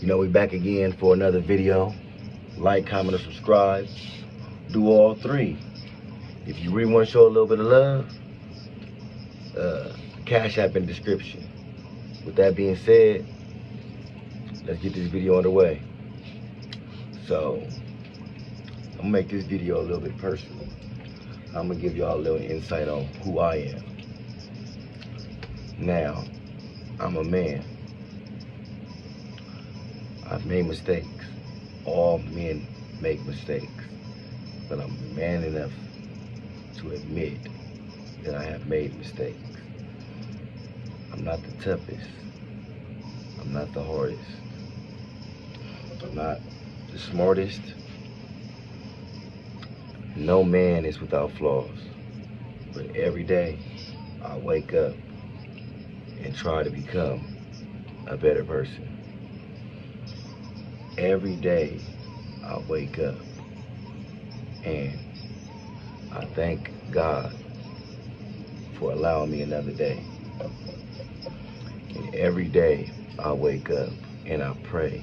We back again for another video. Like, comment, or subscribe. Do all three. If you really want to show a little bit of love, Cash App in the description. With that being said, let's get this video underway. So, I'm gonna make this video a little bit personal. I'm gonna give y'all a little insight on who I am. Now, I'm a man. I've made mistakes. All men make mistakes. But I'm man enough to admit that I have made mistakes. I'm not the toughest. I'm not the hardest. I'm not the smartest. No man is without flaws. But every day, I wake up and try to become a better person. Every day, I wake up and I thank God for allowing me another day. And every day, I wake up and I pray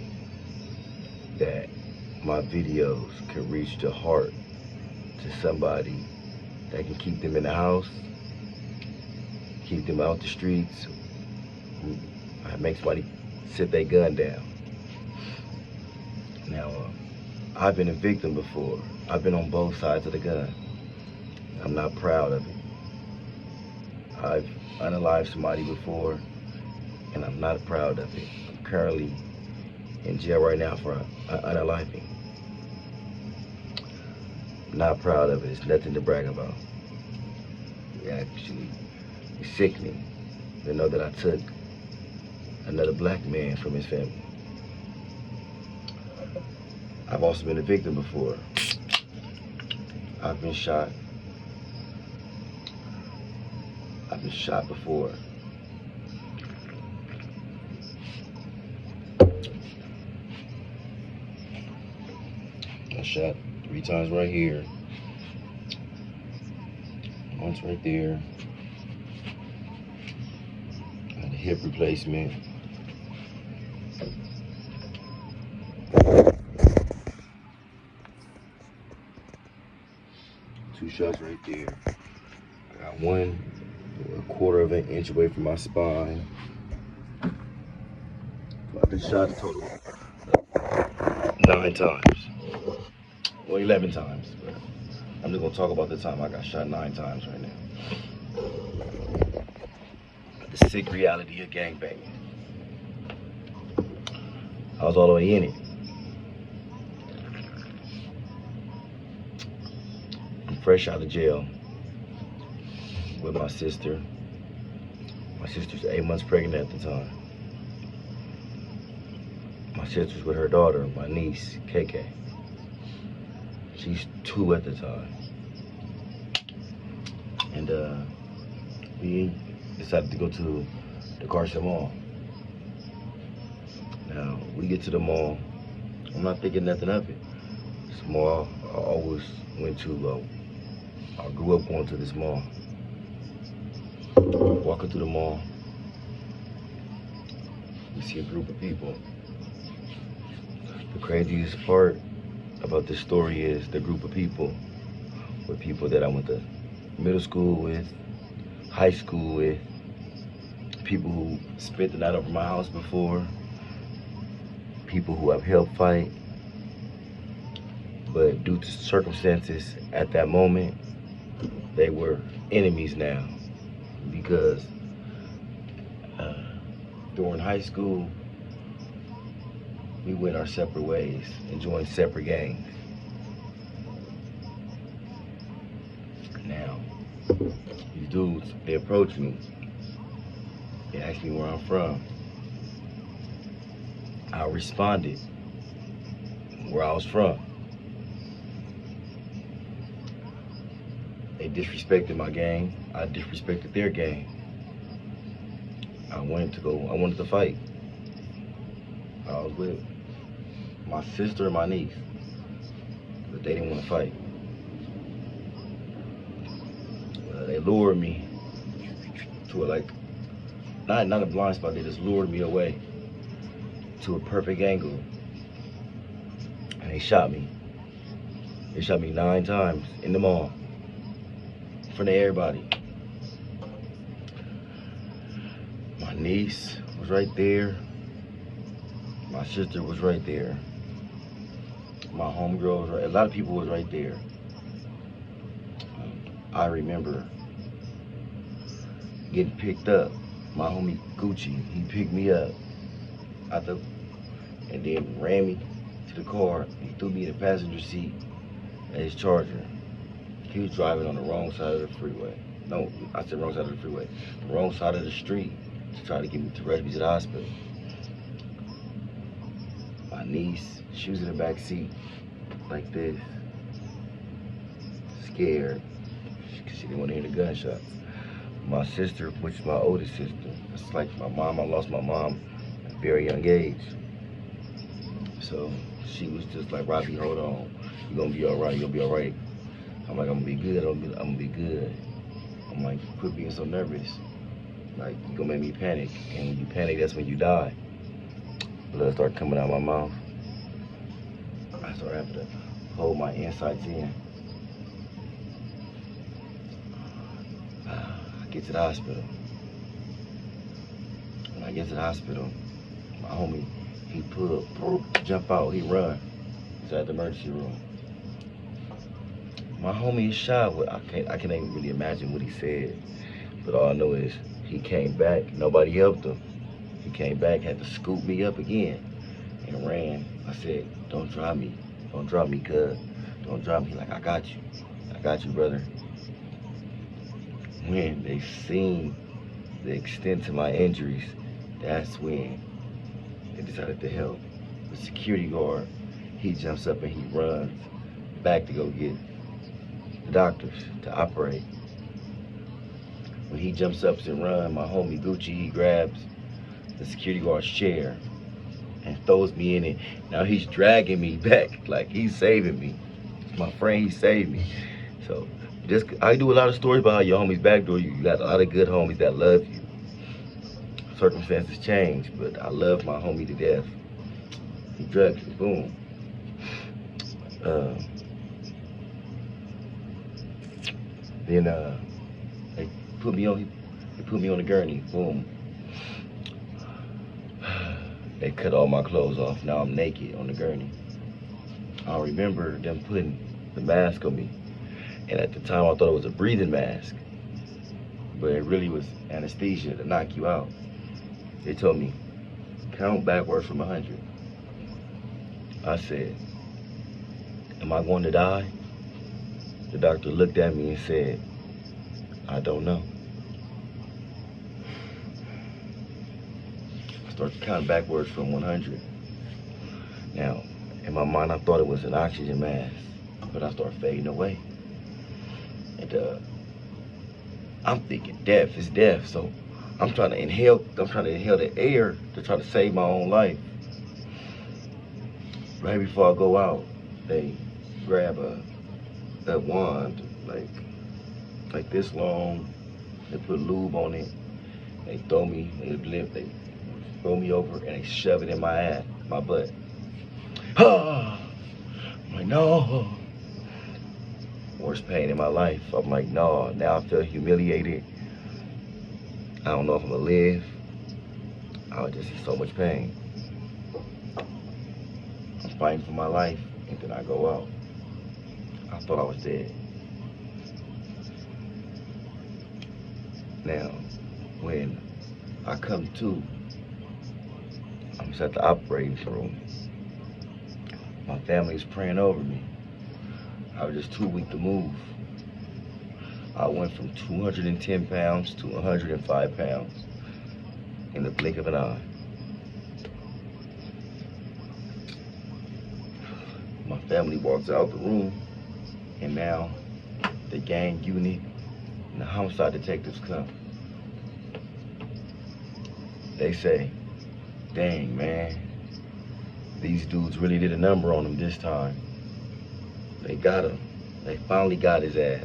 that my videos can reach the heart to somebody that can keep them in the house, keep them out the streets, make somebody sit their gun down. Now, I've been a victim before. I've been on both sides of the gun. I'm not proud of it. I've unalived somebody before, and I'm not proud of it. I'm currently in jail right now for unaliving. Not proud of it. It's nothing to brag about. Actually, it's sickening to know that I took another black man from his family. I've also been a victim before. I've been shot. I've been shot before. I shot 3 times right here. Once right there. I had a hip replacement. Two shots right there. I got one a quarter of an inch away from my spine. I've been shot a total 9 times. Well, 11 times. But I'm just gonna talk about the time I got shot 9 times right now. The sick reality of gangbanging. I was all the way in it. Fresh out of jail with my sister. My sister's 8 months pregnant at the time. My sister's with her daughter, my niece, KK. She's 2 at the time. And we decided to go to the Carson Mall. Now, we get to the mall. I'm not thinking nothing of it. This mall I always went to. I grew up going to this mall. Walking through the mall, you see a group of people. The craziest part about this story is the group of people were people that I went to middle school with, high school with, people who spent the night over my house before, people who I've helped fight, but due to circumstances at that moment, they were enemies now, because during high school, we went our separate ways and joined separate gangs. Now, these dudes, they approached me. They asked me where I'm from. I responded where I was from. They disrespected my gang. I disrespected their gang. I wanted to fight. I was with my sister and my niece, but they didn't want to fight. They lured me to not a blind spot, they just lured me away. to a perfect angle, and they shot me. They shot me 9 times in the mall, in front of everybody. My niece was right there. My sister was right there. My homegirl was right. A lot of people was right there. I remember getting picked up. My homie Gucci, he picked me up and then ran me to the car. He threw me in the passenger seat at his Charger. He was driving on the wrong side of the freeway. No, I said wrong side of the freeway. The wrong side of the street to try to get me to rush me to the hospital. My niece, she was in the back seat like this, scared, because she didn't want to hear the gunshots. My sister, which is my oldest sister, it's like my mom. I lost my mom at a very young age. So she was just like, Robbie, hold on. You're going to be all right. You'll be all right. I'm like, I'm going to be good. I'm going to be good. I'm like, quit being so nervous. Like, you're going to make me panic. And when you panic, that's when you die. Blood started coming out of my mouth. I started having to hold my insides in. I get to the hospital. When I get to the hospital, my homie, he jump out, he run. He's at the emergency room. My homie is shot. I can't even really imagine what he said. But all I know is he came back. Nobody helped him. He came back, had to scoop me up again, and ran. I said, don't drop me. Don't drop me, cuz. Don't drop me. Like, I got you. I got you, brother. When they seen the extent to my injuries, that's when they decided to help. The security guard, he jumps up and he runs back to go get the doctors to operate. When he jumps up and runs, my homie Gucci, he grabs the security guard's chair and throws me in it. Now he's dragging me back like he's saving me. My friend, he saved me. So I do a lot of stories about how your homies backdoor you. You got a lot of good homies that love you. Circumstances change, but I love my homie to death. He drugged me, boom. Then they put me on the gurney, boom. They cut all my clothes off. Now I'm naked on the gurney. I remember them putting the mask on me. And at the time I thought it was a breathing mask. But it really was anesthesia to knock you out. They told me, count backwards from 100. I said, am I going to die? The doctor looked at me and said, I don't know. I started counting backwards from 100. Now, in my mind, I thought it was an oxygen mask, but I started fading away. And I'm thinking death is death, so I'm trying to inhale the air to try to save my own life. Right before I go out, they grab a wand, like this long. They put lube on it. They throw me over, and they shove it in my ass, my butt. I'm like, no. Worst pain in my life. I'm like, no. Now I feel humiliated. I don't know if I'm gonna live. I was just in so much pain. I'm fighting for my life, and then I go out. I thought I was dead. Now, when I come to, I'm just at the operating room. My family is praying over me. I was just too weak to move. I went from 210 pounds to 105 pounds in the blink of an eye. My family walks out the room, and now the gang unit and the homicide detectives come. They say, dang, man, these dudes really did a number on him this time. They got him. They finally got his ass.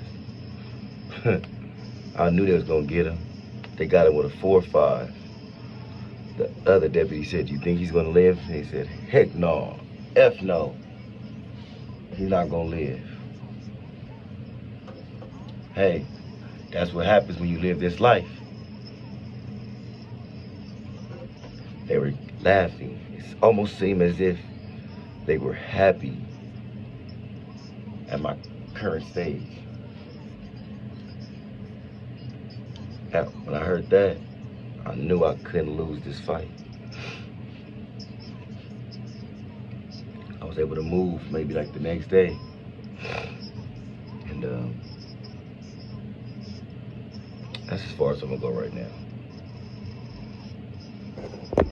I knew they was gonna get him. They got him with a 4.5. The other deputy said, "You think he's gonna live?" And he said, "Heck no, F no, he's not gonna live." Hey, that's what happens when you live this life. They were laughing. It almost seemed as if they were happy at my current stage. Now, when I heard that, I knew I couldn't lose this fight. I was able to move maybe like the next day. And that's as far as I'm gonna go right now.